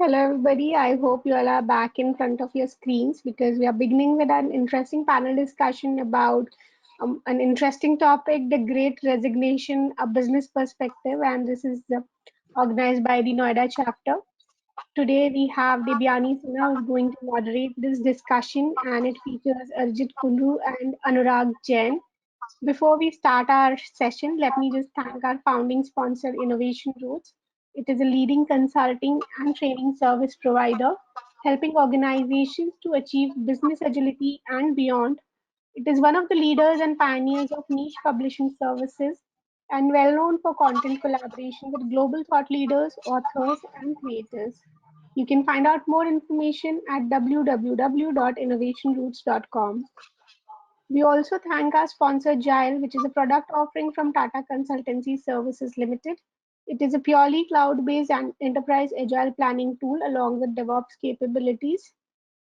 Hello, everybody. I hope you all are back in front of your screens because we are beginning with an interesting panel discussion about an interesting topic, the Great Resignation, a business perspective, and this is organized by the Noida chapter. Today, we have Debyani Sinha who's going to moderate this discussion, and it features Arjit Kundu and Anurag Jain. Before we start our session, let me just thank our founding sponsor, Innovation Roots. It is a leading consulting and training service provider, helping organizations to achieve business agility and beyond. It is one of the leaders and pioneers of niche publishing services and well known for content collaboration with global thought leaders, authors, and creators. You can find out more information at www.innovationroots.com. We also thank our sponsor Agile, which is a product offering from Tata Consultancy Services Limited. It is a purely cloud-based and enterprise agile planning tool along with DevOps capabilities.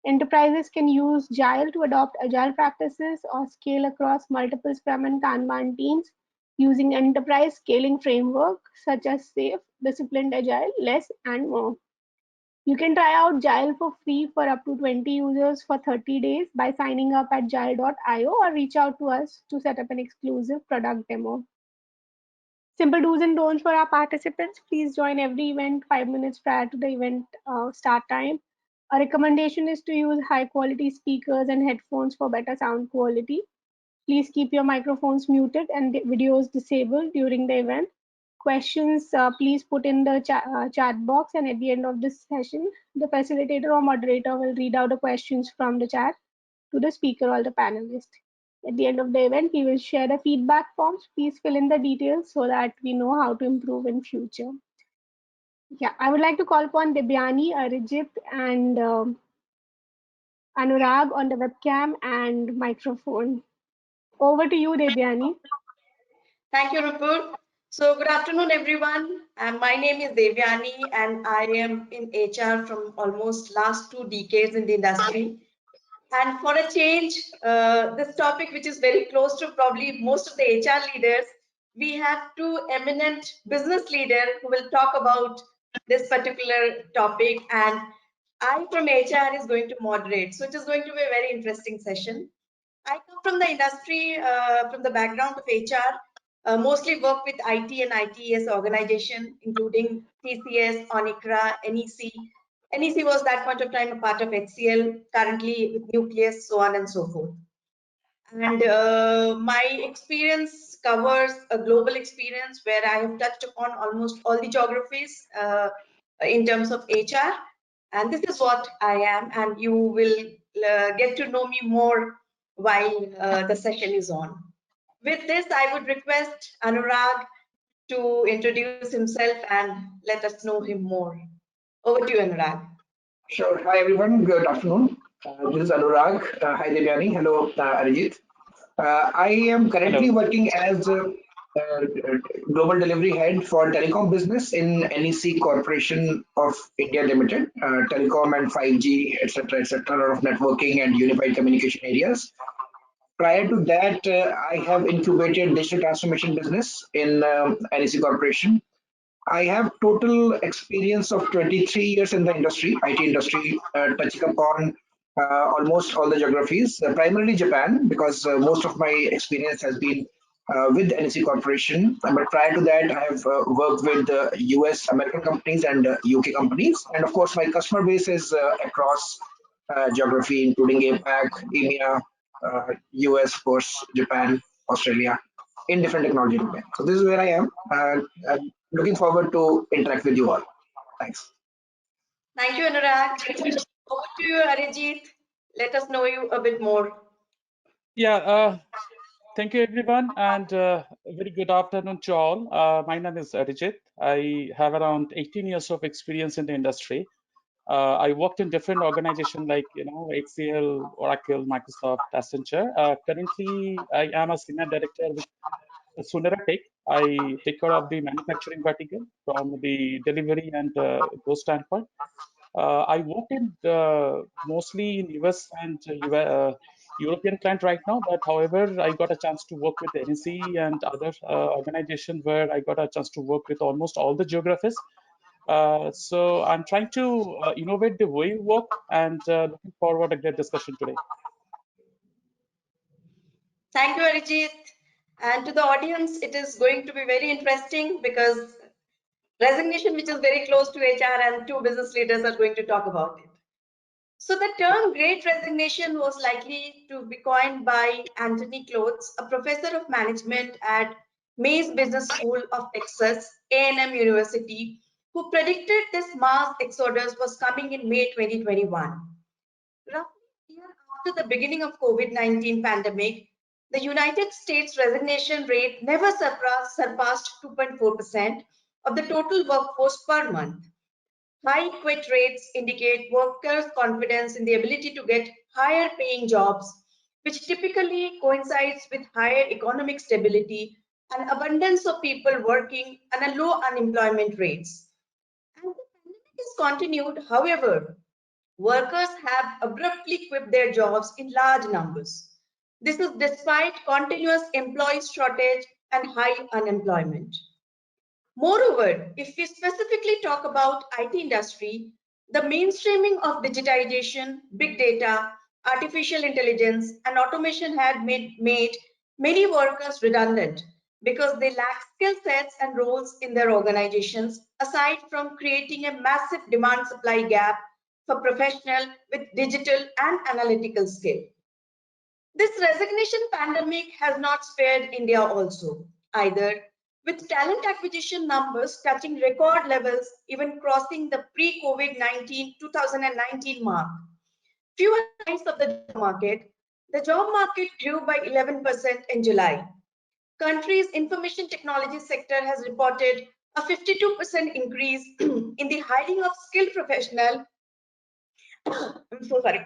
Enterprises can use Agile to adopt agile practices or scale across multiple Scrum and Kanban teams using enterprise scaling framework such as SAFe, Disciplined Agile, Less, and more. You can try out Agile for free for up to 20 users for 30 days by signing up at agile.io or reach out to us to set up an exclusive product demo. Simple do's and don'ts for our participants. Please join every event 5 minutes prior to the event start time. A recommendation is to use high quality speakers and headphones for better sound quality. Please keep your microphones muted and videos disabled during the event. Questions, please put in the chat box, and at the end of this session, the facilitator or moderator will read out the questions from the chat to the speaker or the panelist. At the end of the event, we will share the feedback forms. Please fill in the details so that we know how to improve in future. Yeah, I would like to call upon Debyani, Arijit, and Anurag on the webcam and microphone. Over to you, Debyani. Thank you, Rupur. So good afternoon, everyone. My name is Devyani and I am in HR from almost last 2 decades in the industry. And for a change, this topic, which is very close to probably most of the HR leaders, we have 2 eminent business leaders who will talk about this particular topic. And I from HR is going to moderate. So it is going to be a very interesting session. I come from the industry, from the background of HR, mostly work with IT and ITES organization, including TCS, Onicra, NEC. NEC was that point of time a part of HCL, currently with Nucleus, so on and so forth. And my experience covers a global experience where I have touched upon almost all the geographies in terms of HR. And this is what I am, and you will get to know me more while the session is on. With this, I would request Anurag to introduce himself and let us know him more. Over to you, Anurag. Sure. Hi, everyone. Good afternoon. This is Anurag. Hi, Devyani. Hello, Arijit. I am currently working as a global delivery head for telecom business in NEC Corporation of India Limited, telecom and 5G, etc., etc., a lot of networking and unified communication areas. Prior to that, I have incubated digital transformation business in NEC Corporation. I have total experience of 23 years in the industry, IT industry, touching upon almost all the geographies, primarily Japan, because most of my experience has been with NEC Corporation. But prior to that, I have worked with US, American companies and UK companies. And of course, my customer base is across geography, including APAC, EMEA, US, of course, Japan, Australia, in different technology domains. So this is where I am. I'm looking forward to interact with you all. Thanks. Thank you, Anurag. Over to you, Arijit. Let us know you a bit more. Yeah, thank you, everyone, and a very good afternoon to all. My name is Arijit. I have around 18 years of experience in the industry. I worked in different organizations like, HCL, Oracle, Microsoft, Accenture. Currently, I am a senior director with Sunera Tech. I take care of the manufacturing vertical from the delivery and those standpoint. I work in mostly in US and European client right now, but however, I got a chance to work with NEC and other organizations where I got a chance to work with almost all the geographies. So I'm trying to innovate the way we work and looking forward to a great discussion today. Thank you, Arijit. And to the audience, it is going to be very interesting because resignation, which is very close to HR, and two business leaders are going to talk about it. So the term Great Resignation was likely to be coined by Anthony Klotz, a professor of management at Mays Business School of Texas, A&M University, who predicted this mass exodus was coming in May 2021. Roughly a year after the beginning of COVID-19 pandemic, the United States resignation rate never surpassed 2.4% of the total workforce per month. High quit rates indicate workers' confidence in the ability to get higher paying jobs, which typically coincides with higher economic stability and abundance of people working and a low unemployment rates. And the pandemic has continued, however, workers have abruptly quit their jobs in large numbers. This is despite continuous employee shortage and high unemployment. Moreover, if we specifically talk about IT industry, the mainstreaming of digitization, big data, artificial intelligence, and automation had made many workers redundant because they lack skill sets and roles in their organizations, aside from creating a massive demand supply gap for professionals with digital and analytical skill. This resignation pandemic has not spared India also either, with talent acquisition numbers touching record levels, even crossing the pre-COVID-19 2019 mark. Fewer signs of the job market. The job market grew by 11% in July. Country's information technology sector has reported a 52% increase in the hiring of skilled professionals. I'm so sorry.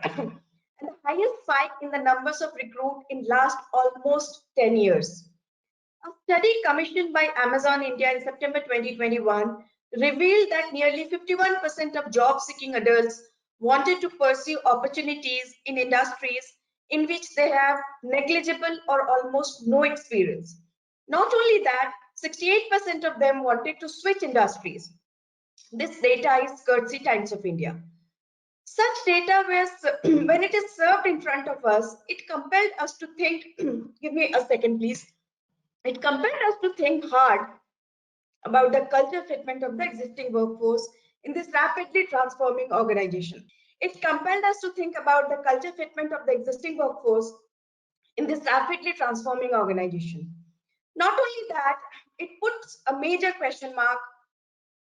And the highest spike in the numbers of recruit in last almost 10 years. A study commissioned by Amazon India in September 2021 revealed that nearly 51% of job-seeking adults wanted to pursue opportunities in industries in which they have negligible or almost no experience. Not only that, 68% of them wanted to switch industries. This data is courtesy Times of India. Such data, when it is served in front of us, it compelled us to think, give me a second, please. It compelled us to think hard about the culture fitment of the existing workforce in this rapidly transforming organization. It compelled us to think about the culture fitment of the existing workforce in this rapidly transforming organization. Not only that, it puts a major question mark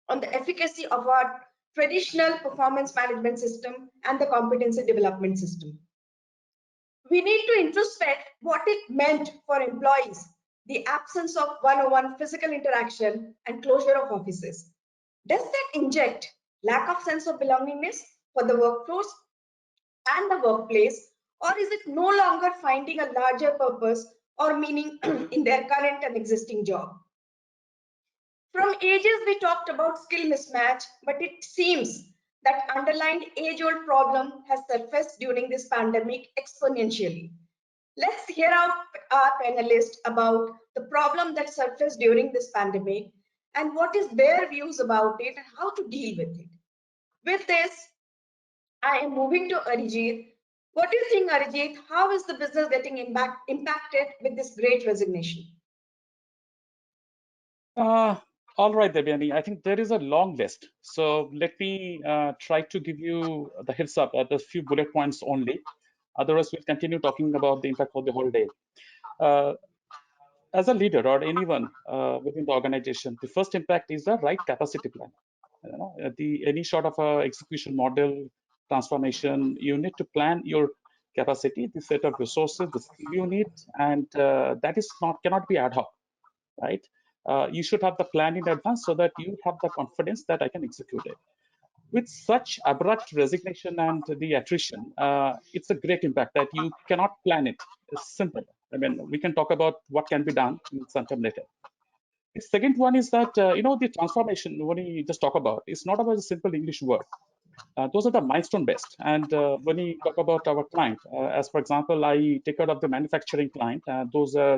on the efficacy of our traditional performance management system and the competency development system. We need to introspect what it meant for employees, the absence of one-on-one physical interaction and closure of offices. Does that inject lack of sense of belongingness for the workforce and the workplace, or is it no longer finding a larger purpose or meaning in their current and existing job? From ages, we talked about skill mismatch, but it seems that underlying age-old problem has surfaced during this pandemic exponentially. Let's hear out our panelists about the problem that surfaced during this pandemic and what is their views about it and how to deal with it. With this, I am moving to Arijit. What do you think, Arijit? How is the business getting impacted with this great resignation? Uh, all right, Devyani, I think there is a long list. So let me try to give you the heads up at a few bullet points only. Otherwise, we'll continue talking about the impact for the whole day. Uh, as a leader or anyone within the organization, the first impact is the right capacity plan. Any sort of execution model transformation, you need to plan your capacity, the set of resources, the skill you need, and that is not cannot be ad hoc, right? You should have the plan in advance so that you have the confidence that I can execute it. With such abrupt resignation and the attrition, it's a great impact that you cannot plan it. It's simple. I mean, we can talk about what can be done in some time later. The second one is that, the transformation, when we just talk about, it's not about a simple English word. Those are the milestone based. And when we talk about our client, as for example, I take out of the manufacturing client, those are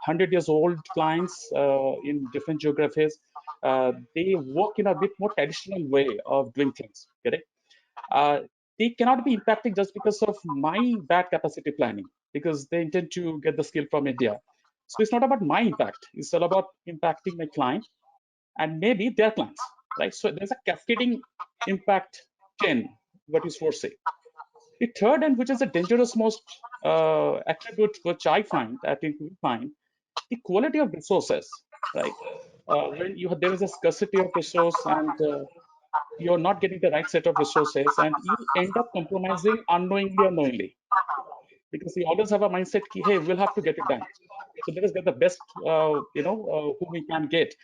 100 years old clients in different geographies. they work in a bit more traditional way of doing things. Correct? Uh, they cannot be impacting just because of my bad capacity planning, because they intend to get the skill from India. So it's not about my impact. It's all about impacting my client and maybe their clients, right? So there's a cascading impact chain, what is for say. The third, and which is the dangerous most attribute which I find, I think we find, the quality of resources, right? When you have, there is a scarcity of resource and you're not getting the right set of resources, and you end up compromising unknowingly or knowingly, because we always have a mindset ki, hey, we'll have to get it done. So let us get the best, who we can get,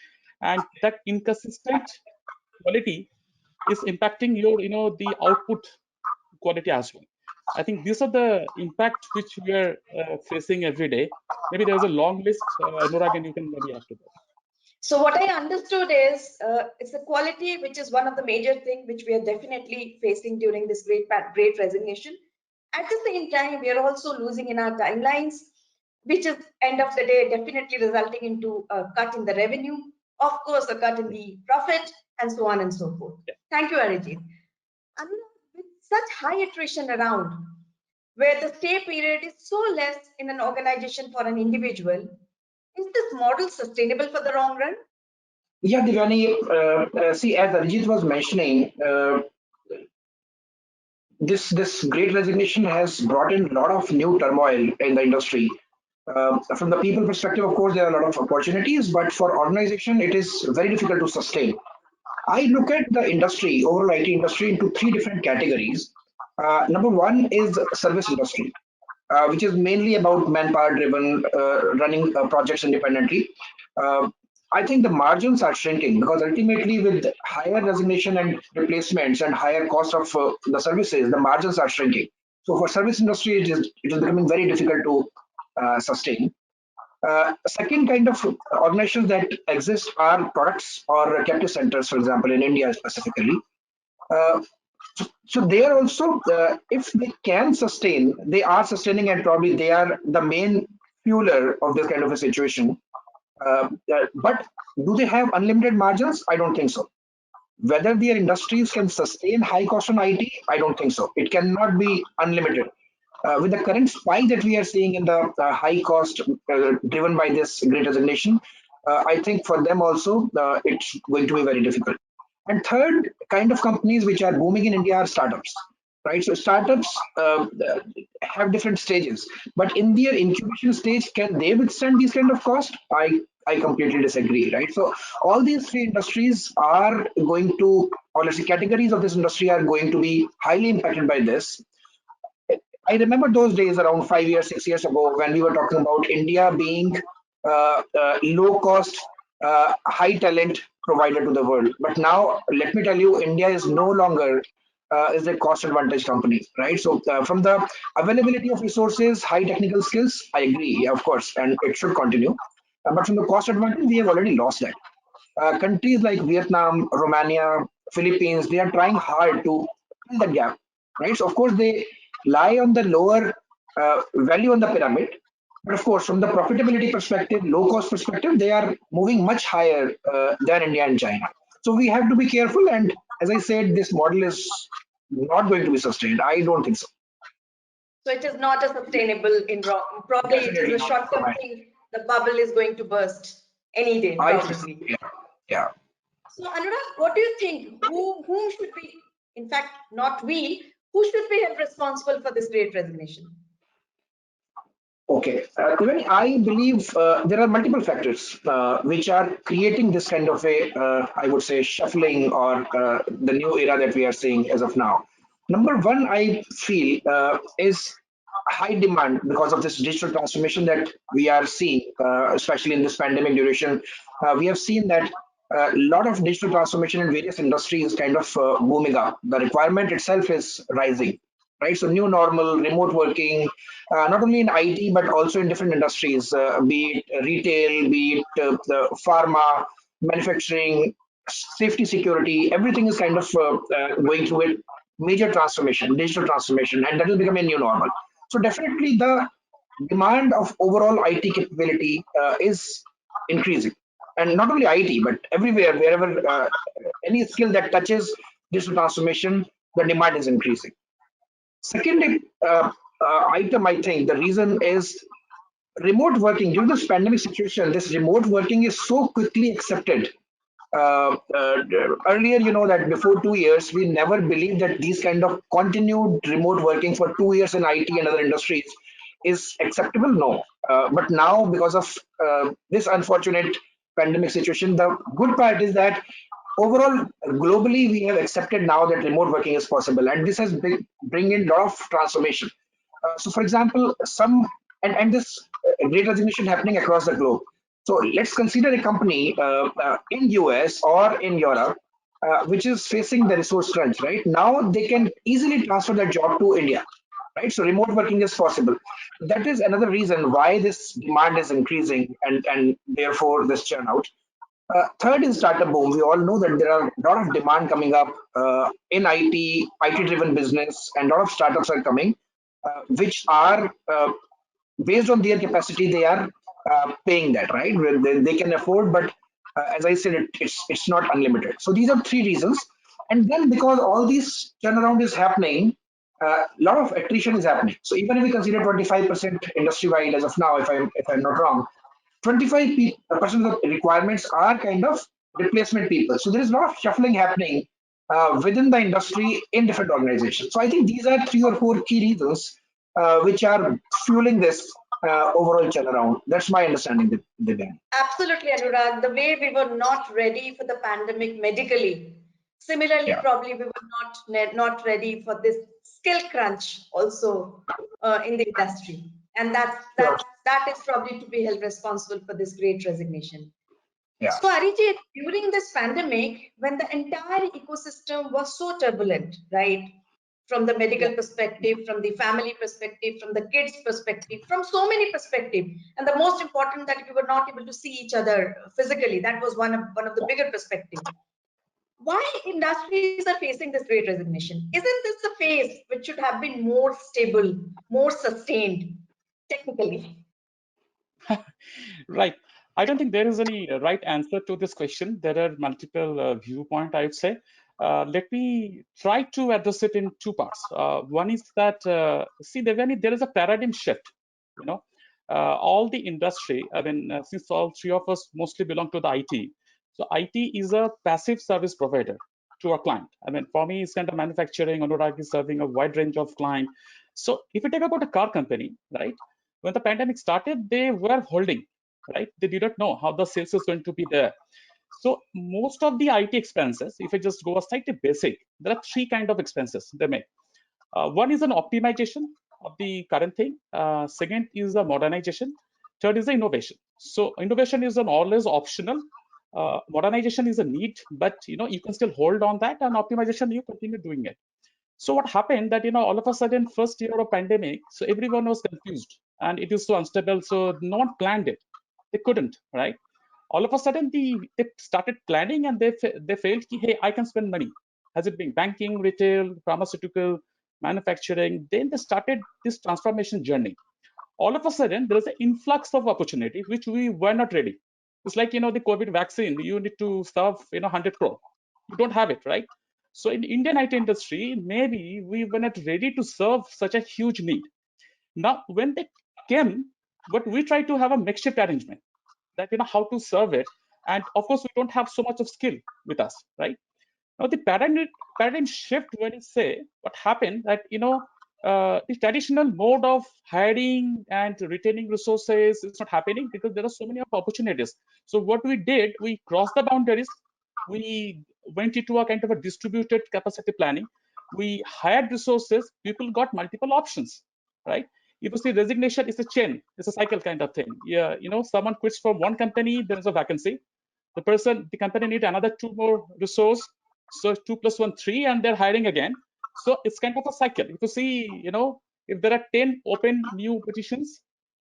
and that inconsistent quality is impacting your, the output quality as well. I think these are the impact which we are facing every day. Maybe there's a long list, Anurag, and you can maybe add to that. So what I understood is it's the quality, which is one of the major thing which we are definitely facing during this great resignation. At the same time, we are also losing in our timelines, which is end of the day definitely resulting into a cut in the revenue, of course, a cut in the profit, and so on and so forth. Yeah. Thank you, Arijit. With such high attrition around, where the stay period is so less in an organization for an individual, is this model sustainable for the long run? Yeah, Divani, see, as Arijit was mentioning, this great resignation has brought in a lot of new turmoil in the industry. From the people perspective, of course, there are a lot of opportunities, but for organization, it is very difficult to sustain. I look at the industry, overall IT industry, into three different categories. Number one is service industry, which is mainly about manpower driven, running projects independently. Uh, I think the margins are shrinking because ultimately, with higher resignation and replacements and higher cost of the services, the margins are shrinking. So for service industry, it is becoming very difficult to sustain. Second kind of organizations that exist are products or captive centers, for example, in India specifically. Uh, so they are also, if they can sustain, they are sustaining, and probably they are the main fueler of this kind of a situation. But do they have unlimited margins? I don't think so. Whether their industries can sustain high cost on IT, I don't think so. It cannot be unlimited. With the current spike that we are seeing in the high cost driven by this great resignation, I think for them also it's going to be very difficult. And third kind of companies which are booming in India are startups, right? So startups have different stages, but in their incubation stage, can they withstand these kind of costs? I completely disagree, right? So all these three industries are going to, or let's say categories of this industry are going to be highly impacted by this. I remember those days around 5 years, 6 years ago when we were talking about India being low cost, high talent provider to the world. But now, let me tell you, India is no longer is a cost advantage company, right? So from the availability of resources, high technical skills, I agree, yeah, of course, and it should continue. But from the cost advantage, we have already lost that. Countries like Vietnam, Romania, Philippines, they are trying hard to fill the gap, right? So of course they lie on the lower value on the pyramid, but of course from the profitability perspective, low cost perspective, they are moving much higher than India and China. So we have to be careful. And as I said, this model is not going to be sustained. I don't think so. So it is not a sustainable in probably it is Definitely a not from short-term my. thing. The bubble is going to burst any day, I think so. probably. Yeah, yeah. So Anurag, what do you think? Whom should we, in fact, not we, who should be held responsible for this great resignation? Okay, even I believe there are multiple factors which are creating this kind of a, I would say, shuffling or the new era that we are seeing as of now. Number one, I feel is high demand because of this digital transformation that we are seeing, especially in this pandemic duration. We have seen that a lot of digital transformation in various industries kind of booming up. The requirement itself is rising, right? So new normal, remote working, not only in IT but also in different industries, be it retail, be it the pharma, manufacturing, safety, security. Everything is kind of going through a major transformation, digital transformation, and that will become a new normal. So definitely the demand of overall IT capability is increasing. and not only IT, but everywhere, wherever any skill that touches digital transformation, the demand is increasing. Second item, I think the reason is remote working. During this pandemic situation, this remote working is so quickly accepted. Earlier, that before 2 years, we never believed that these kind of continued remote working for 2 years in IT and other industries is acceptable. No, but now because of this unfortunate pandemic situation, the good part is that overall globally we have accepted now that remote working is possible, and this has bring in a lot of transformation. So, for example, and this great resignation happening across the globe. So let's consider a company in US or in Europe which is facing the resource crunch. Right now, they can easily transfer their job to India. Right, so remote working is possible. That is another reason why this demand is increasing, and therefore this churn out. Third is startup boom. We all know that there are a lot of demand coming up in IT driven business, and a lot of startups are coming, which are based on their capacity, they are paying that, right? Well, they can afford, but as I said, it's not unlimited. So these are three reasons. And then because all this turnaround is happening, a lot of attrition is happening. So even if we consider 25% industry wide as of now, if I'm not wrong, 25% of the requirements are kind of replacement people. So there is a lot of shuffling happening within the industry in different organizations. So I think these are three or four key reasons which are fueling this overall turnaround. That's my understanding, Divyan. Absolutely, Anurag. The way we were not ready for the pandemic medically, similarly, Yeah, probably we were not ready for this skill crunch also in the industry, and sure. that is probably to be held responsible for this great resignation. Yeah, So, Arijit, during this pandemic, when the entire ecosystem was so turbulent, right? From the yeah, medical perspective, from the family perspective, from the kids' perspective, from so many perspectives, and the most important that we were not able to see each other physically. That was one of the bigger perspective. Why industries are facing this great resignation? Isn't this the phase which should have been more stable, more sustained, technically? Right. I don't think there is any right answer to this question. There are multiple viewpoints, I would say. Let me try to address it in two parts. One is that, see, there is a paradigm shift. You know, all the industry, I mean, since all three of us mostly belong to the IT, so IT is a passive service provider to our client. I mean, for me, it's kind of manufacturing. Anurag is serving a wide range of client. So if you take about a car company, right? When the pandemic started, they were holding, right? They did not know how the sales is going to be there. So most of the IT expenses, if I just go a slightly basic, there are three kind of expenses they make. One is an optimization of the current thing. Second is a modernization. Third is the innovation. So innovation is an always optional. Modernization is a need, but you can still hold on that, and optimization you continue doing it. So what happened that all of a sudden first year of pandemic, so everyone was confused and it is so unstable, so no one planned it. They couldn't, right? All of a sudden they started planning, and they felt ki, hey, I can spend money. Has it been banking, retail, pharmaceutical, manufacturing? Then they started this transformation journey. All of a sudden there is an influx of opportunity which we were not ready. It's like the COVID vaccine. You need to serve 100 crore. You don't have it, right? So in Indian IT industry, maybe we were not ready to serve such a huge need. Now when they came, but we try to have a makeshift arrangement that how to serve it. And of course we don't have so much of skill with us, right? Now the paradigm shift, when you say what happened, that the traditional mode of hiring and retaining resources is not happening because there are so many opportunities. So what we did, we crossed the boundaries. We went into a kind of a distributed capacity planning. We hired resources. People got multiple options, right? If you see, resignation is a chain, it's a cycle kind of thing. Yeah, someone quits from one company, there is a vacancy. The company need another two more resource, so 2 + 1 3, and they're hiring again. So it's kind of a cycle. If you see, if there are 10 open new positions,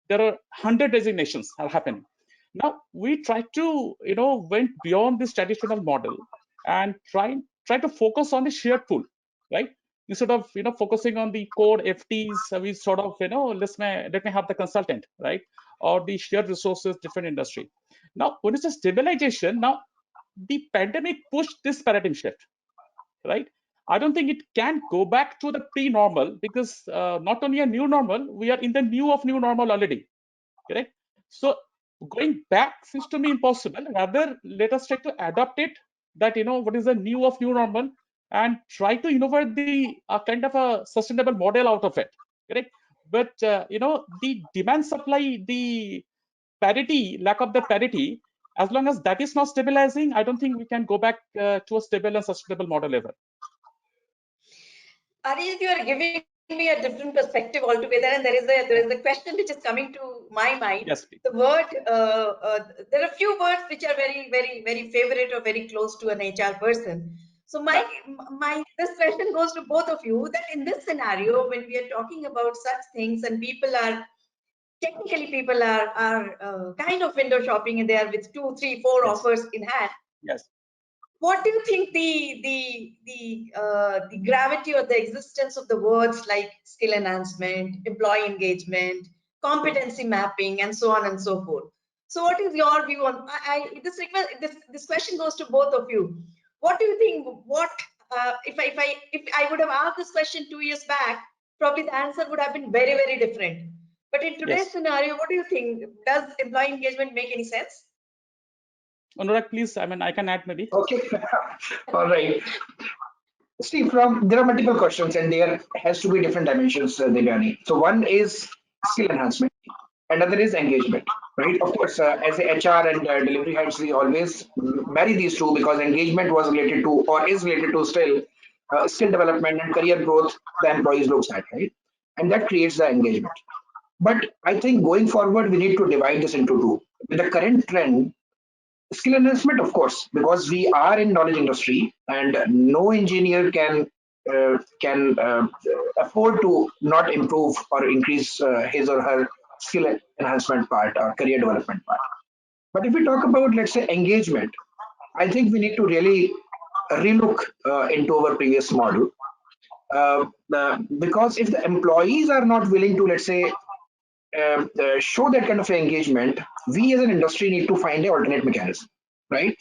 there are 100 resignations are happening. Now we try to went beyond this traditional model and try to focus on the shared pool, right? Instead of focusing on the core FTs, we sort of let me have the consultant, right? Or the shared resources, different industry. Now, when it's a stabilization, now the pandemic pushed this paradigm shift, right? I don't think it can go back to the pre-normal because not only a new normal, we are in the new of new normal already, correct? So going back seems to me impossible. Rather, let us try to adapt it. That what is the new of new normal, and try to innovate the kind of a sustainable model out of it, correct? But the demand supply, the parity, lack of the parity, as long as that is not stabilizing, I don't think we can go back to a stable and sustainable model ever. Arijit, you are giving me a different perspective altogether, and there is a question which is coming to my mind. Yes, The please. word there are few words which are very favorite or very close to an HR person. So my this question goes to both of you, that in this scenario when we are talking about such things and people are kind of window shopping and they are with 2, 3, 4 Yes. offers in hand. Yes. What do you think the gravity or the existence of the words like skill enhancement, employee engagement, competency mapping, and so on and so forth? So, what is your view on? This question goes to both of you. What do you think? What if I would have asked this question 2 years back, probably the answer would have been very different. But in today's Yes. scenario, what do you think? Does employee engagement make any sense? Anurag, please. I mean, I can add maybe. Okay, all right. Steve, there are multiple questions and there has to be different dimensions, Devyani. So one is skill enhancement, another is engagement, right? Of course, as a HR and delivery heads, we always marry these two because engagement was related to or is related to still skill development and career growth the employees looks at, right? And that creates the engagement. But I think going forward, we need to divide this into two. With the current trend, skill enhancement, of course, because we are in knowledge industry and no engineer can afford to not improve or increase his or her skill enhancement part or career development part. But if we talk about, let's say, engagement, I think we need to really relook into our previous model because if the employees are not willing to, let's say, show that kind of engagement, we as an industry need to find an alternate mechanism, right?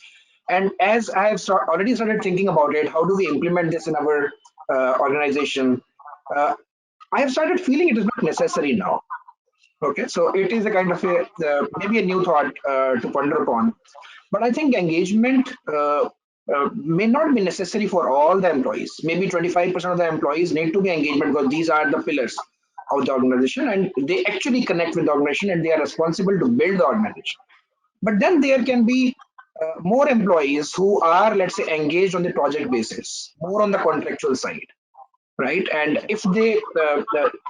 And as I have already started thinking about it, how do we implement this in our organization? Uh, I have started feeling it is not necessary now. Okay, so it is a kind of a maybe a new thought to ponder upon. But I think engagement may not be necessary for all the employees. Maybe 25% of the employees need to be engagement because these are the pillars of the organization and they actually connect with the organization and they are responsible to build the organization. But then there can be more employees who are, let's say, engaged on the project basis, more on the contractual side, right? And if they,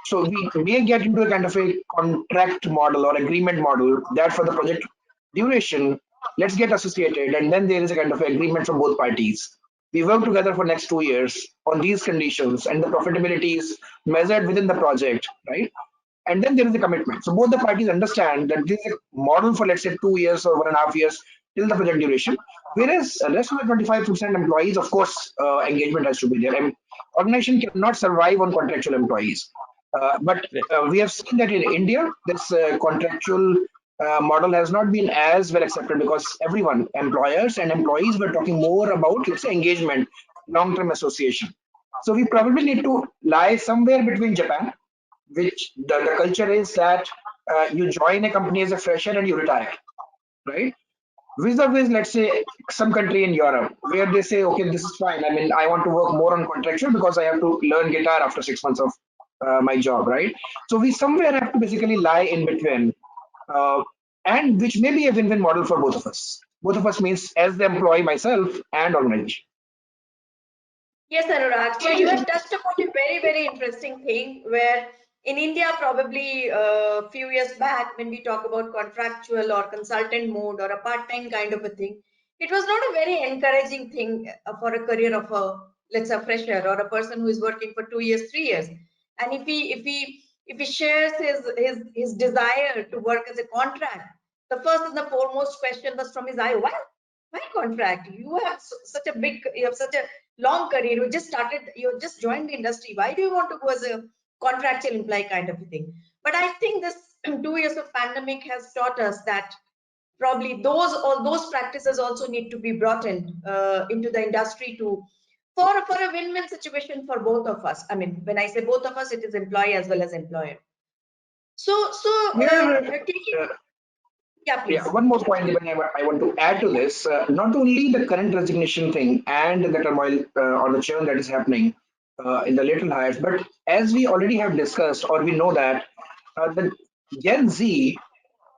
so we may get into a kind of a contract model or agreement model that for the project duration, let's get associated, and then there is a kind of agreement from both parties. We work together for next 2 years on these conditions, and the profitability is measured within the project, right? And then there is a commitment. So both the parties understand that this is a model for, let's say, 2 years or 1.5 years till the project duration. Whereas the rest of the 25% employees, of course, engagement has to be there. And organization cannot survive on contractual employees. But Right. we have seen that in India, this contractual model has not been as well accepted because everyone, employers and employees, were talking more about, let's say, engagement, long-term association. So we probably need to lie somewhere between Japan, which the culture is that you join a company as a fresher and you retire, right? Vis-a-vis, let's say, some country in Europe where they say, okay, this is fine. I mean, I want to work more on contractual because I have to learn guitar after 6 months of my job, right? So we somewhere have to basically lie in between, uh, and which may be a win-win model for both of us. Both of us means as the employee, myself, and organization. Yes, Anurag. So you have touched upon a very interesting thing where in India, probably a few years back, when we talk about contractual or consultant mode or a part-time kind of a thing, it was not a very encouraging thing for a career of a, let's say, fresher or a person who is working for 2 years, 3 years. And if he shares his desire to work as a contract, the first and the foremost question was from his eye, why contract? You have such a long career. You just joined the industry. Why do you want to go as a contractual employee kind of a thing? But I think this 2 years of pandemic has taught us that probably all those practices also need to be brought in into the industry to for a win-win situation for both of us. I mean, when I say both of us, it is employee as well as employer. Here, Taking, uh, yeah, yeah, please. one more point even I want to add to this. Not only the current resignation thing and the turmoil or the churn that is happening in the lateral hires, but as we already have discussed, or we know that the Gen Z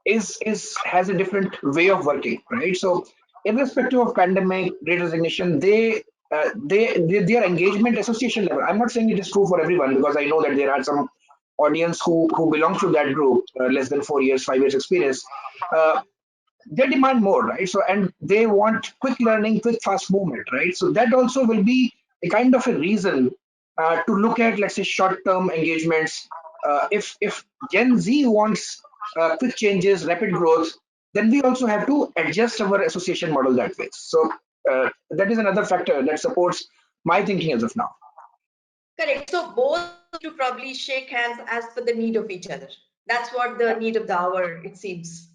is has a different way of working, right? So, irrespective of pandemic, Great Resignation, their engagement association level. I'm not saying it is true for everyone because I know that there are some audience who belongs to that group, less than 4 years, 5 years experience. Uh, they demand more, right? So, and they want quick learning, quick, fast movement, right? So that also will be a kind of a reason to look at, let's say, short-term engagements. If Gen Z wants quick changes, rapid growth, then we also have to adjust our association model that way. So that is another factor that supports my thinking as of now. Correct. So both need to probably shake hands as per the need of each other. That's what the need of the hour, it seems.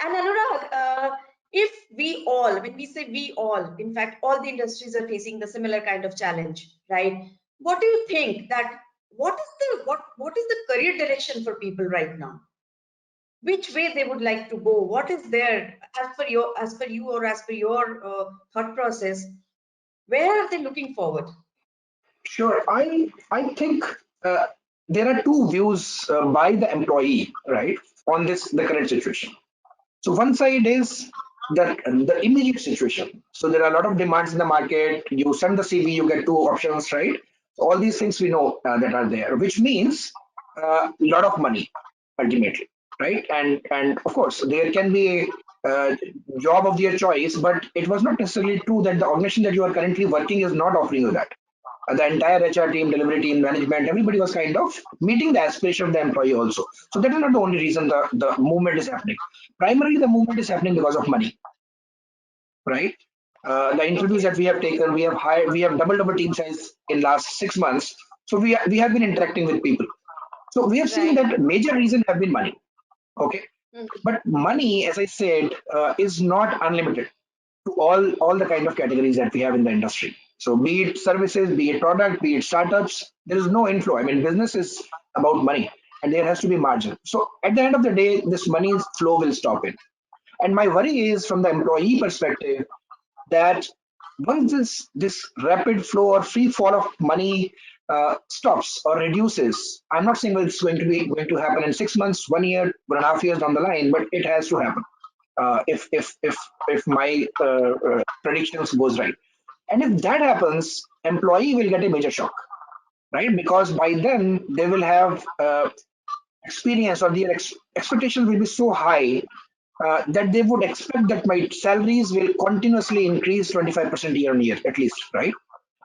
And Anurag, if we all, when we say we all, in fact, all the industries are facing the similar kind of challenge, right? What do you think that what is the career direction for people right now? Which way they would like to go? What is there as per you or as per your thought process? Where are they looking forward? Sure. I think there are two views by the employee, right, on this the current situation. So one side is the immediate situation. So there are a lot of demands in the market. You send the CV, you get two options, right? So all these things we know that are there, which means a lot of money ultimately, right? And of course there can be a job of their choice, but it was not necessarily true that the organization that you are currently working is not offering you that. The entire HR team, delivery team, management, everybody was kind of meeting the aspiration of the employee also. So that is not the only reason the movement is happening. Primarily, the movement is happening because of money, right? The interviews Okay, that we have taken, we have doubled our team size in last 6 months. So we have been interacting with people. So we have seen right. that major reason have been money. Okay, Mhm. but money, as I said, is not unlimited to all the kind of categories that we have in the industry. So be it services, be it product, be it startups, there is no inflow. I mean, business is about money, and there has to be margin. So at the end of the day, this money flow will stop it. And my worry is from the employee perspective that once this rapid flow or free fall of money stops or reduces, I'm not saying that it's going to happen in 6 months, 1 year, 1.5 years down the line, but it has to happen if my predictions goes right. And if that happens, employee will get a major shock, right? Because by then they will have experience or their expectations will be so high that they would expect that my salaries will continuously increase 25% year on year at least, right?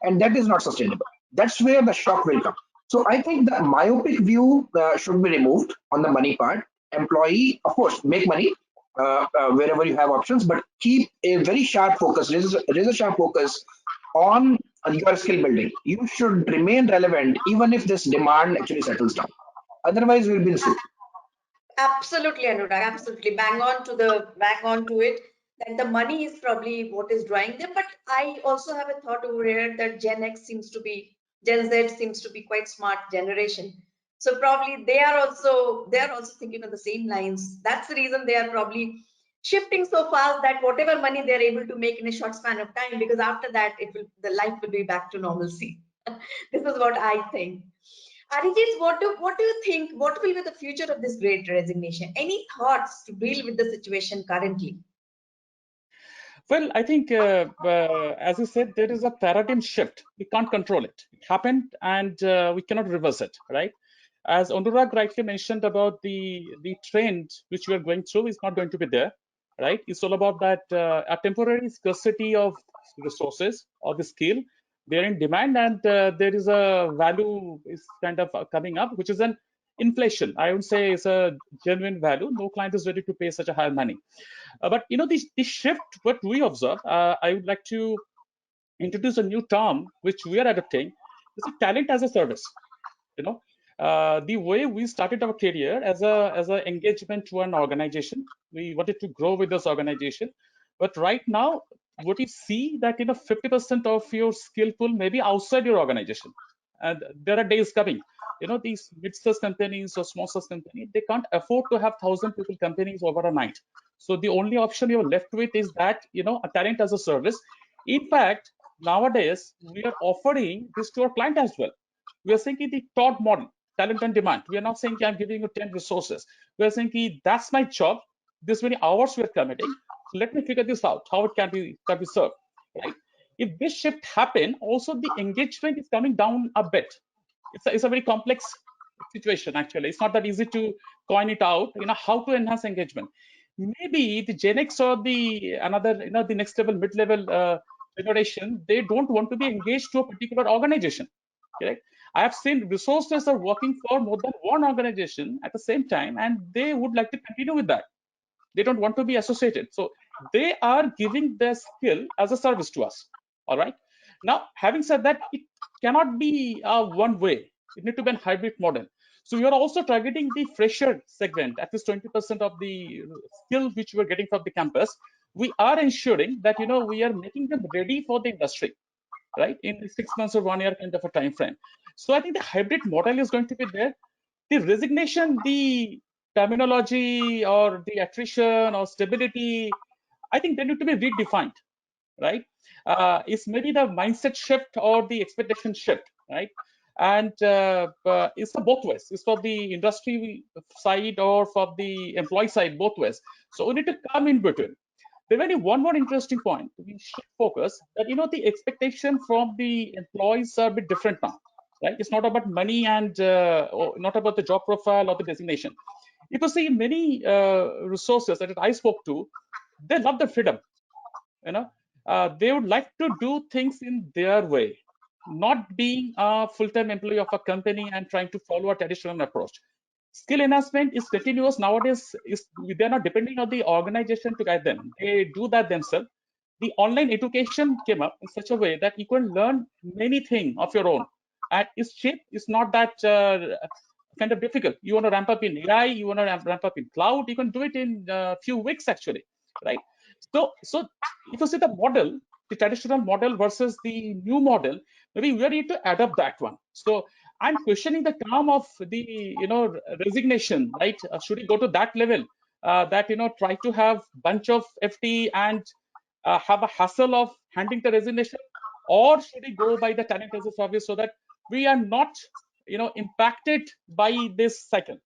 And that is not sustainable. That's where the shock will come. So I think the myopic view should be removed on the money part. Employee, of course, make money wherever you have options, but keep a very sharp focus, razor sharp focus on your skill building. You should remain relevant even if this demand actually settles down. Otherwise, we'll be in soup. Absolutely, Anurag. Absolutely. Bang on to it. That the money is probably what is drawing them. But I also have a thought over here that Gen Z seems to be quite smart generation. So probably they are also thinking on the same lines. That's the reason they are probably shifting so fast that whatever money they're able to make in a short span of time, because after that the life will be back to normalcy. This is what I think. Arijit, what do you think? What will be the future of this great resignation? Any thoughts to deal with the situation currently? Well, I think, as you said, there is a paradigm shift. We can't control it. It happened, and we cannot reverse it, right? As Anurag rightly mentioned about the trend which we are going through is not going to be there, right? It's all about that a temporary scarcity of resources or the skill. They're in demand, and there is a value is kind of coming up, which is an inflation. I would say it's a genuine value. No client is ready to pay such a high money. But this shift, what we observe, I would like to introduce a new term which we are adopting. It's a talent as a service. You know, the way we started our career as a engagement to an organization. We wanted to grow with this organization, but right now, what you see that 50% of your skill pool may be outside your organization, and there are days coming. These mid-sized companies or small-sized companies, they can't afford to have 1,000 people companies over a night. So the only option you're left with is that a talent as a service. In fact, nowadays we are offering this to our client as well. We are saying the TOD model, talent on demand. We are not saying I'm giving you 10 resources. We are saying that's my job. This many hours we are committing. So let me figure this out, how it can be served, right? If this shift happen, also the engagement is coming down a bit. It's a very complex situation actually. It's not that easy to coin it out. How to enhance engagement. Maybe the Gen X or the another, the next level, mid-level generation, they don't want to be engaged to a particular organization. Correct. I have seen resources are working for more than one organization at the same time, and they would like to continue with that. They don't want to be associated. So they are giving their skill as a service to us. All right. Now, having said that, it cannot be one way. It needs to be a hybrid model. So we are also targeting the fresher segment, at least 20% of the skill which we're getting from the campus. We are ensuring that we are making them ready for the industry, right, in 6 months or 1 year kind of a time frame. So I think the hybrid model is going to be there. The resignation, the terminology or the attrition or stability, I think they need to be redefined, right? It's maybe the mindset shift or the expectation shift, right? And it's for both ways. It's for the industry side or for the employee side, both ways. So we need to come in between. There may be one more interesting point we should focus that the expectation from the employees are a bit different now, right? It's not about money and or not about the job profile or the designation. If you see many resources that I spoke to, they love the freedom. You know, they would like to do things in their way, not being a full-time employee of a company and trying to follow a traditional approach. Skill enhancement is continuous nowadays. They're not depending on the organization to guide them. They do that themselves. The online education came up in such a way that you can learn many things of your own. And its shape is not that kind of difficult. You want to ramp up in AI, you want to ramp up in cloud, you can do it in a few weeks actually, right? So if you see the model, the traditional model versus the new model, maybe we need to adapt that one. So I'm questioning the term of the resignation, right? Should we go to that level? That try to have bunch of FT and have a hassle of handling the resignation, or should we go by the talent as a service so that we are not impacted by this cycle?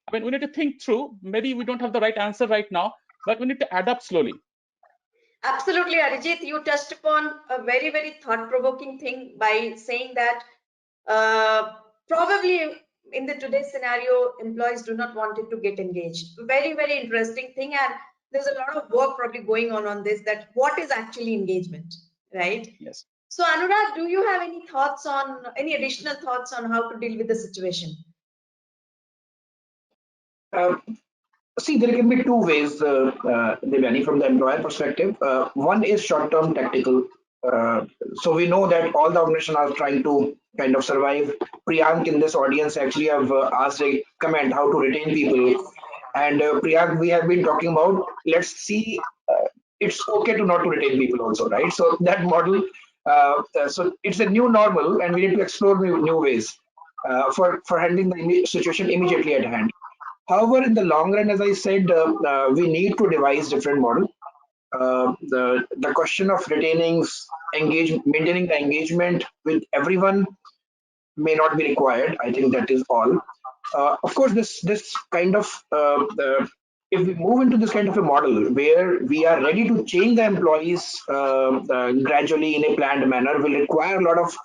I mean, we need to think through. Maybe we don't have the right answer right now, but we need to adapt slowly. Absolutely, Arijit. You touched upon a very, very thought-provoking thing by saying that probably in the today's scenario, employees do not want it to get engaged. Very, very interesting thing, and there's a lot of work probably going on this. That what is actually engagement, right? Yes. So, Anurag, do you have any additional thoughts on how to deal with the situation? Uh, See, there can be two ways, Devyani, from the employer perspective. One is short-term tactical. So we know that all the organizations are trying to kind of survive. Priyank in this audience actually have asked a comment how to retain people. And Priyank, we have been talking about, let's see, it's okay to not to retain people also, right? So that model, so it's a new normal and we need to explore new ways for handling the situation immediately at hand. However, in the long run, as I said, we need to devise different model. The question of maintaining the engagement with everyone may not be required. I think that is all. Of course, this kind of if we move into this kind of a model where we are ready to change the employees gradually in a planned manner, will require a lot of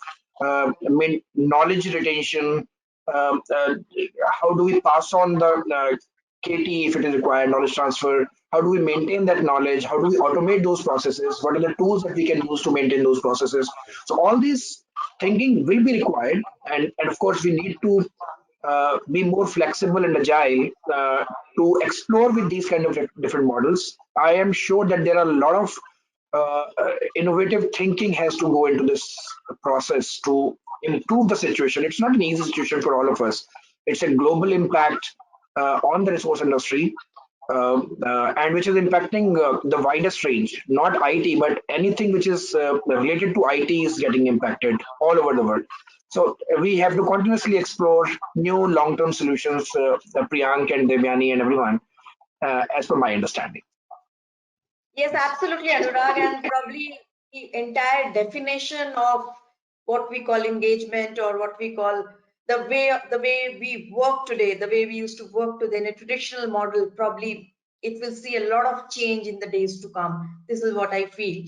knowledge retention. Um, uh, how do we pass on the KT if it is required, knowledge transfer? How do we maintain that knowledge? How do we automate those processes? What are the tools that we can use to maintain those processes? So all these thinking will be required, and of course we need to be more flexible and agile to explore with these kind of different models. I am sure that there are a lot of innovative thinking has to go into this process to improve the situation. It's not an easy situation for all of us. It's a global impact on the resource industry, and which is impacting the widest range, not IT, but anything which is related to IT is getting impacted all over the world. So we have to continuously explore new long-term solutions, Priyank and Devyani and everyone, as per my understanding. Yes, absolutely, Anurag, and probably the entire definition of what we call engagement or what we call the way we work today, the way we used to work today in a traditional model, probably it will see a lot of change in the days to come. This is what I feel.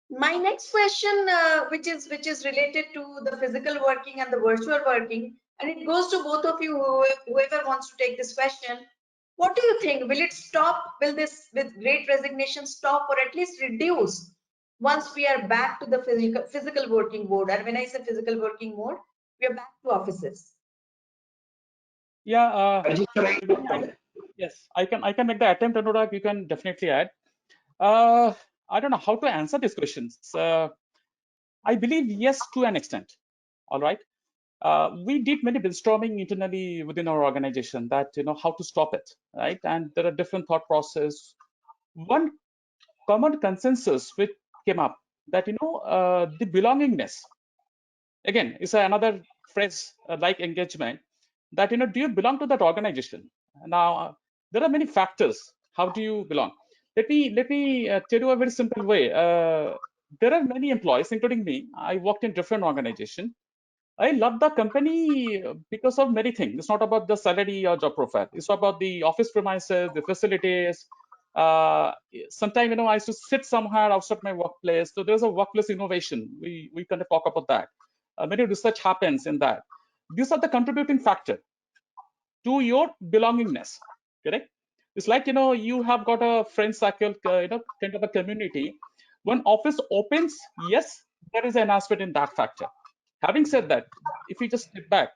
My next question, which is related to the physical working and the virtual working, and it goes to both of you, whoever wants to take this question. What do you think? Will it stop? Will this, with Great Resignation, stop or at least reduce once we are back to the physical working mode? And when I say physical working mode, we are back to offices. Yeah, Arjit, shall I- yes, I can make the attempt, Anurag. You can definitely add. Uh, I don't know how to answer these questions. I believe yes to an extent. All right. We did many brainstorming internally within our organization that how to stop it, right? And there are different thought process. One common consensus which came up that the belongingness again is another phrase like engagement, that do you belong to that organization. Now there are many factors. How do you belong? Let me tell you a very simple way. There are many employees including me. I worked in different organization. I love the company because of many things. It's not about the salary or job profile. It's about the office premises, the facilities. Sometimes, I used to sit somewhere outside my workplace. So there's a workplace innovation. We kind of talk about that. Many research happens in that. These are the contributing factor to your belongingness. Correct? It's like you have got a friend circle, kind of a community. When office opens, yes, there is an aspect in that factor. Having said that, if we just step back,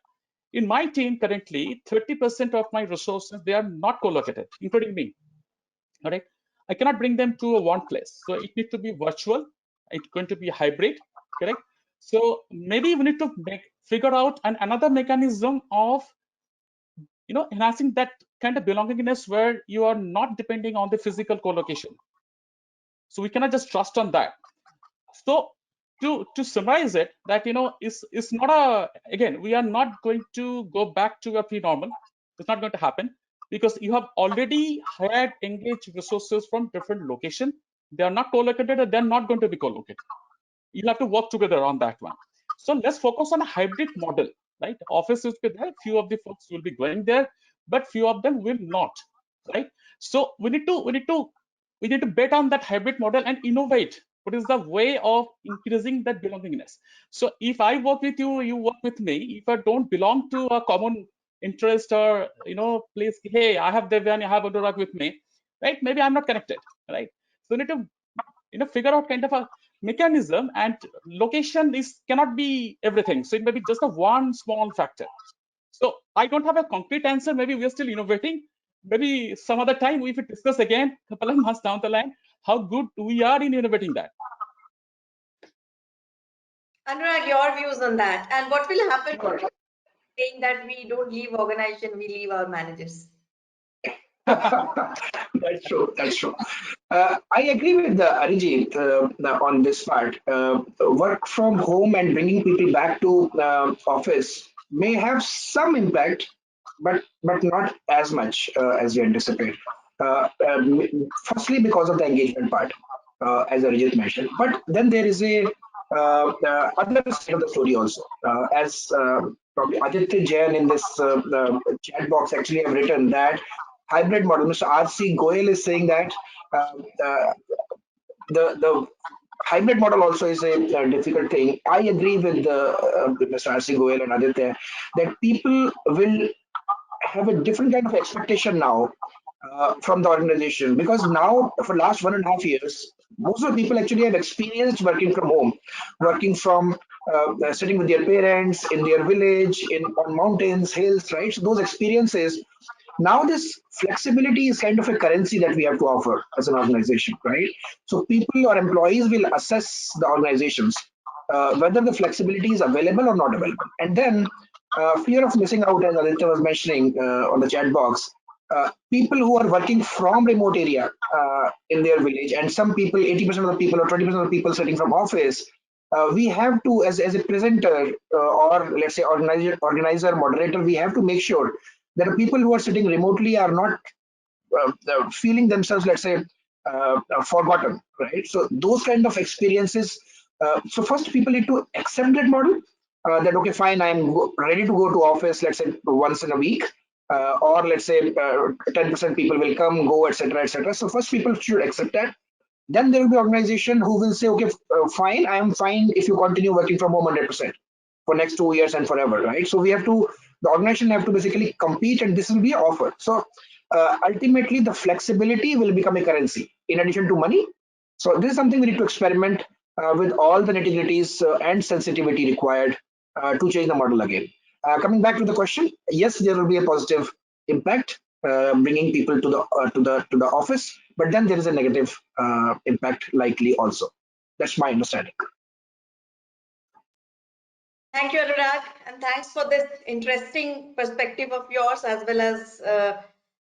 in my team currently, 30% of my resources they are not co-located, including me. All right, I cannot bring them to a one place, so it needs to be virtual. It's going to be hybrid, correct? So maybe we need to figure out another mechanism of enhancing that kind of belongingness where you are not depending on the physical co-location. So we cannot just trust on that. So to summarize it, that is not a, again, we are not going to go back to a pre-normal. It's not going to happen because you have already hired engaged resources from different location. They are not co-located, and they're not going to be co-located. You'll have to work together on that one. So let's focus on a hybrid model, right? Office will be there, few of the folks will be going there, but few of them will not, right? So we need to bet on that hybrid model and innovate. What is the way of increasing that belongingness? So if I work with you, you work with me. If I don't belong to a common interest or place, hey, I have Devyani, I have Anurag with me, right? Maybe I'm not connected, right? So we need to figure out kind of a mechanism, and location is cannot be everything, so it may be just a one small factor. So I don't have a concrete answer. Maybe we are still innovating. Maybe some other time we will discuss again couple of months down the line how good we are in innovating that. Anurag, your views on that, and what will happen saying that we don't leave organization, we leave our managers? That's true. That's true. I agree with Arijit on this part. Work from home and bringing people back to office may have some impact, but not as much as we anticipate. Firstly, because of the engagement part, as Arijit mentioned. But then there is the other side of the story also. As probably Aditya Jain in this chat box actually have written that hybrid model. Mr. R.C. Goyal is saying that uh, uh, the hybrid model also is a difficult thing. I agree with Mr. R.C. Goyal and Aditya that people will have a different kind of expectation now from the organization, because now for last 1.5 years most of the people actually have experienced working from home, working from sitting with their parents in their village, in on mountains, hills, right? So those experiences, now this flexibility is kind of a currency that we have to offer as an organization, right? So people or employees will assess the organizations whether the flexibility is available or not available, and then fear of missing out, as Aditya was mentioning on the chat box. People who are working from remote area in their village, and some people, 80% of the people or 20% of the people sitting from office, we have to, as a presenter or let's say organizer, moderator, we have to make sure that the people who are sitting remotely are not feeling themselves, let's say, forgotten, right? So those kind of experiences. So first, people need to accept that model. That okay, fine, I'm ready to go to office, let's say once in a week, or let's say 10% people will come, go, etc., etc. So first, people should accept that. Then there will be organization who will say, okay, fine, I am fine if you continue working from home 100% for next 2 years and forever, right? So we have to, the organization have to basically compete, and this will be offered. So ultimately, the flexibility will become a currency in addition to money. So this is something we need to experiment with all the nitty-gritties and sensitivity required to change the model again. Coming back to the question, yes, there will be a positive impact, bringing people to the office, but then there is a negative impact likely also. That's my understanding. Thank you, Anurag, and thanks for this interesting perspective of yours as well as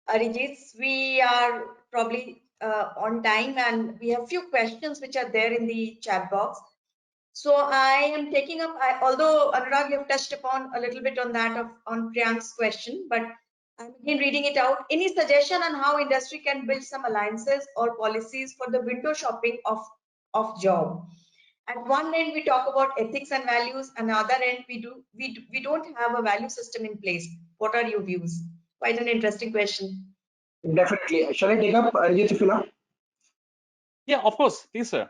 Arijit's. We are probably on time, and we have few questions which are there in the chat box. So I am taking up, although Anurag, you have touched upon a little bit on that on Priyank's question, but I'm again reading it out. Any suggestion on how industry can build some alliances or policies for the window shopping of job? At one end, we talk about ethics and values, and the other end, we don't have a value system in place. What are your views? Quite an interesting question. Definitely. Shall I take up, Arjit, if you love? Yeah, of course, please, sir.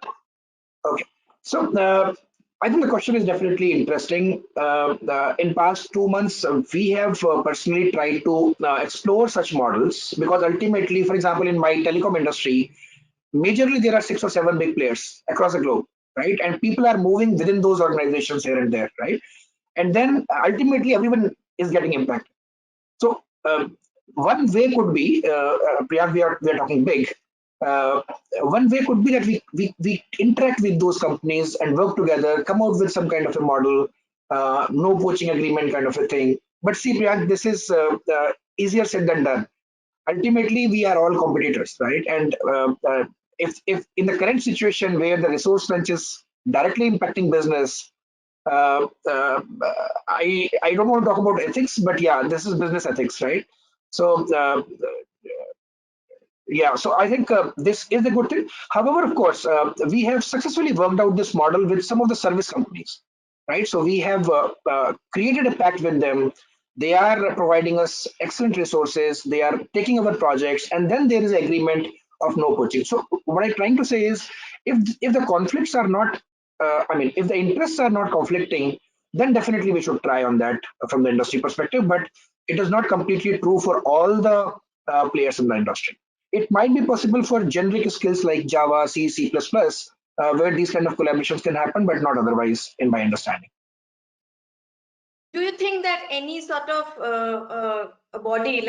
Okay. So I think the question is definitely interesting. In past 2 months, we have personally tried to explore such models because ultimately, for example, in my telecom industry, majorly there are 6 or 7 big players across the globe, right? And people are moving within those organizations here and there, right? And then ultimately everyone is getting impacted. So one way could be, Priyank, we are talking big. Uh, One way could be that we interact with those companies and work together, come out with some kind of a model, no poaching agreement kind of a thing. But see, Priyank, this is easier said than done. Ultimately, we are all competitors, right? And if in the current situation where the resource crunch is directly impacting business, uh, uh, I don't want to talk about ethics, but yeah, this is business ethics, right? So yeah, so I think this is a good thing. However, of course, we have successfully worked out this model with some of the service companies, right? So we have created a pact with them. They are providing us excellent resources. They are taking our projects, and then there is agreement of no poaching. So what I'm trying to say is, if the conflicts are not, I mean, if the interests are not conflicting, then definitely we should try on that from the industry perspective. But it is not completely true for all the players in the industry. It might be possible for generic skills like Java, C, C++, where these kind of collaborations can happen, but not otherwise, in my understanding. Do you think that any sort of a body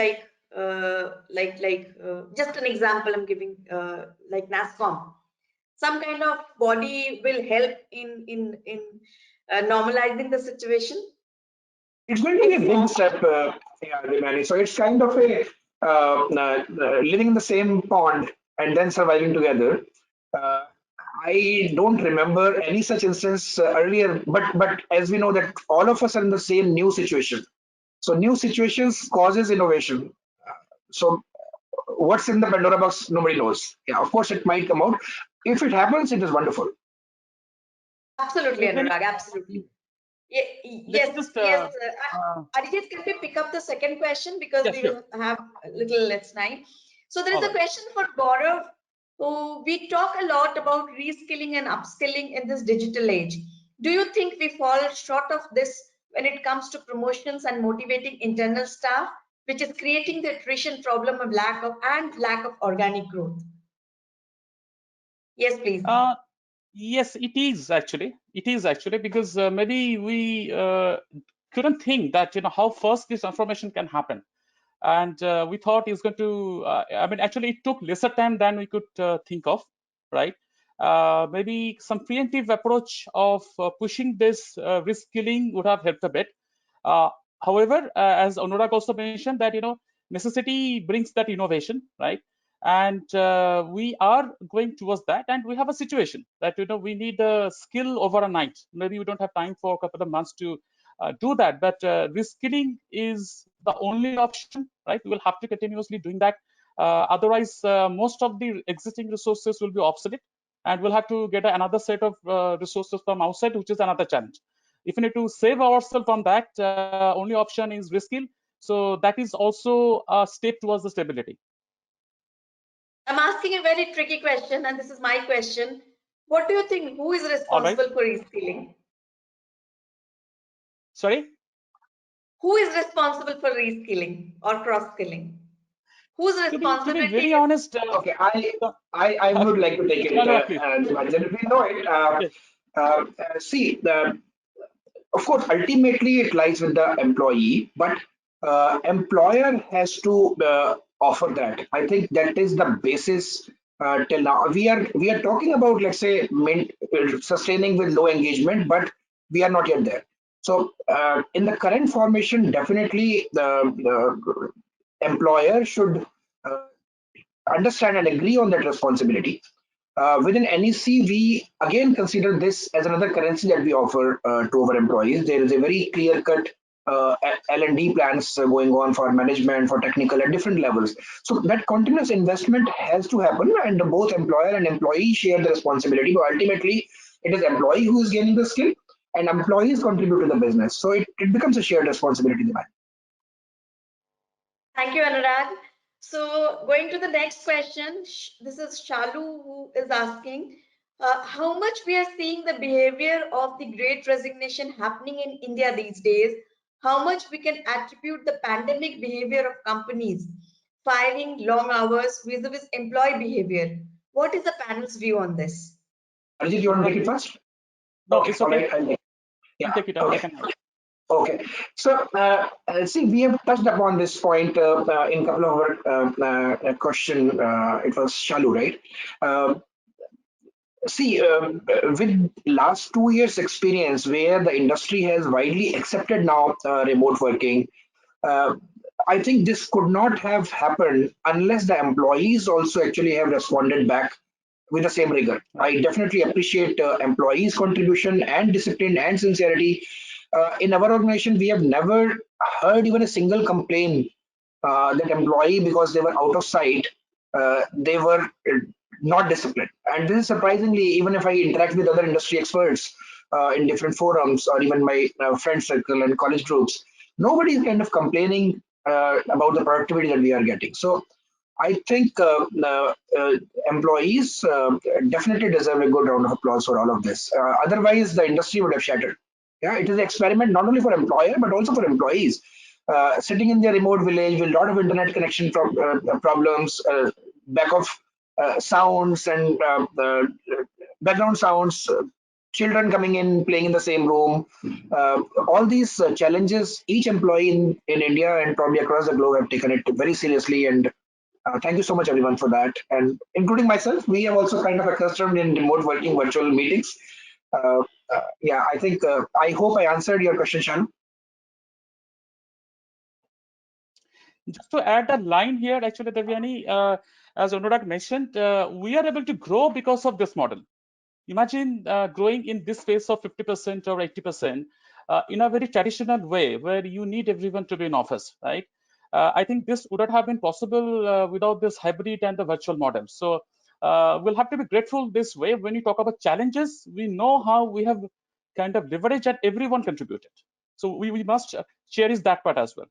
just an example I'm giving, like NASCOM, some kind of body will help in normalizing the situation? It's going to be a big step, yeah, Rimani. So it's kind of a living in the same pond and then surviving together. Uh, I don't remember any such instance earlier, but as we know that all of us are in the same new situation. So new situations causes innovation. So what's in the Pandora box, nobody knows. Yeah, of course it might come out. If it happens, it is wonderful. Absolutely, Let me Anurag, absolutely. let me Yes, just yes. uh, Arijit, can we pick up the second question because yeah, we sure. will have a little less time. So there is All a right. question for Gaurav. We talk a lot about reskilling and upskilling in this digital age. Do you think we fall short of this when it comes to promotions and motivating internal staff, which is creating the attrition problem of lack of organic growth? Yes, please. Uh, yes, it is actually. It is actually because maybe we couldn't think that how fast this transformation can happen, and we thought it's going to. I mean, actually, it took lesser time than we could think of, right? Maybe some preemptive approach of pushing this reskilling would have helped a bit. Uh, However, as Anurag also mentioned, that necessity brings that innovation, right? And we are going towards that, and we have a situation that we need a skill over a night. Maybe we don't have time for a couple of months to do that, but reskilling is the only option, right? We will have to continuously doing that. Otherwise, most of the existing resources will be obsolete, and we'll have to get another set of resources from outside, which is another challenge. If we need to save ourselves from that, only option is reskill. So that is also a step towards the stability. I'm asking a very tricky question, and this is my question. What do you think? Who is All right. responsible for reskilling? Sorry. Who is responsible for reskilling or cross-skilling? Whose To be responsibility very is? honest, Okay, I would like to take it, Anurag, please. Divanjan. We know it. Yes. See, of course, ultimately it lies with the employee, but employer has to offer that. I think that is the basis. Till now, we are talking about, let's say, sustaining with low engagement, but we are not yet there. So, in the current formation, definitely the employer should uh, understand and agree on that responsibility. Within NEC, we again consider this as another currency that we offer to our employees. There is a very clear-cut L&D plans going on for management, for technical at different levels. So that continuous investment has to happen, and both employer and employee share the responsibility. But ultimately, it is employee who is gaining the skill, and employees contribute to the business. So it becomes a shared responsibility. Thank you, Anurag. So, going to the next question, this is Shalu who is asking how much we are seeing the behavior of the great resignation happening in India these days, how much we can attribute the pandemic behavior of companies, firing long hours vis-a-vis employee behavior. What is the panel's view on this? Arjit, you want to Anurag, take it please. first? No, Okay, it's all okay. right. I'll take. You can Yeah. take it up. I Okay. can add. Okay, so see, we have touched upon this point in a couple of our question. It was Shalu, right? Um See, with last 2 years experience, where the industry has widely accepted now remote working, uh, I think this could not have happened unless the employees also actually have responded back with the same rigor. Right. I definitely appreciate employees' contribution and discipline and sincerity. In our organization, we have never heard even a single complaint that employee, because they were out of sight, they were not disciplined. And this is surprisingly, even if I interact with other industry experts in different forums or even my friend circle and college groups, nobody is kind of complaining about the productivity that we are getting. So I think employees definitely deserve a good round of applause for all of this. Otherwise, the industry would have shattered. Yeah, it is an experiment not only for employer but also for employees. Sitting in their remote village with a lot of internet connection problems, back of sounds and background sounds, children coming in, playing in the same room. All these challenges, each employee in India and probably across the globe have taken it very seriously, and thank you so much, everyone, for that. And including myself, we have also kind of accustomed in remote working virtual meetings. Uh, yeah, I think, I hope I answered your question, Shan. Just to add a line here, actually, Devyani, as Anurag mentioned, we are able to grow because of this model. Imagine growing in this space of 50% or 80% in a very traditional way, where you need everyone to be in office, right? I think this would not have been possible without this hybrid and the virtual model. So we'll have to be grateful this way. When you talk about challenges, we know how we have kind of leveraged and everyone contributed. So we must cherish that part as well.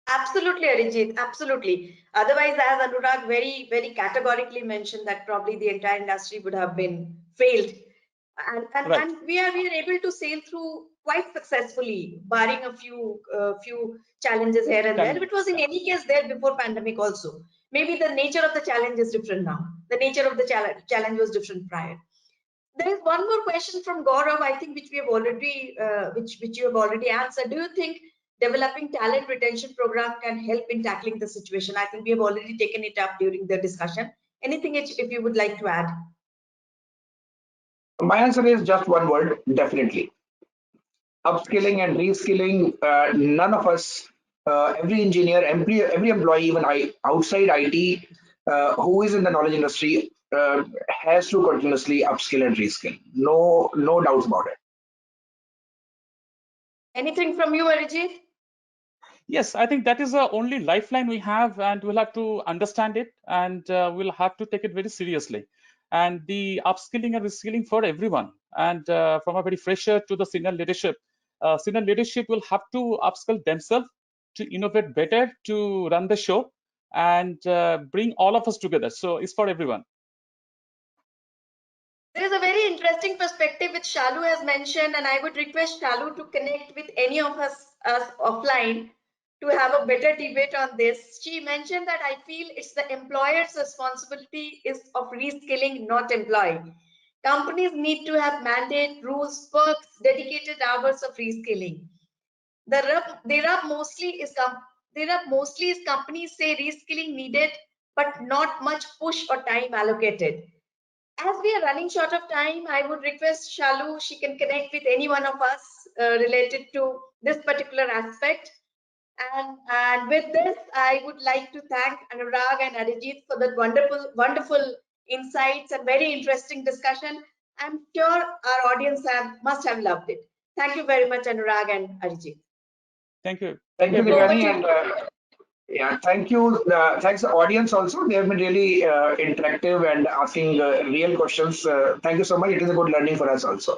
Absolutely, Arijit, absolutely. Otherwise, as Anurag very, very categorically mentioned, that probably the entire industry would have been failed. Right. And we are able to sail through quite successfully, barring a few challenges here and there. It Challenges. was in Yeah. any case there before pandemic also. Maybe the nature of the challenge is different now. The nature of the challenge was different prior. There is one more question from Gaurav, I think, which we have already, which you have already answered. Do you think developing talent retention program can help in tackling the situation? I think we have already taken it up during the discussion. Anything if you would like to add? My answer is just one word: definitely. upskilling and reskilling, none of us, every engineer, every employee, even outside IT, who is in the knowledge industry, has to continuously upskill and reskill. No doubts about it. Anything from you, Arijit? Yes, I think that is the only lifeline we have, and we'll have to understand it, and we'll have to take it very seriously. And the upskilling and reskilling for everyone, and from a very fresher to the senior leadership will have to upskill themselves to innovate better, to run the show, and bring all of us together. So it's for everyone. There is a very interesting perspective which Shalu has mentioned, and I would request Shalu to connect with any of us offline to have a better debate on this. She mentioned that I feel it's the employer's responsibility is of reskilling, not employee. Companies need to have mandate, rules, perks, dedicated hours of reskilling. The rub mostly is companies say reskilling needed, but not much push or time allocated. As we are running short of time, I would request Shalu, she can connect with any one of us related to this particular aspect. And with this, I would like to thank Anurag and Arijit for the wonderful insights and very interesting discussion. I'm sure our audience must have loved it. Thank you very much, Anurag and Arijit. Thank you. Thank Thank you, you, everyone. Over Devyani, to and yeah, thank you. Thanks the audience also. They have been really interactive and asking real questions. Thank you so much. It is a good learning for us also.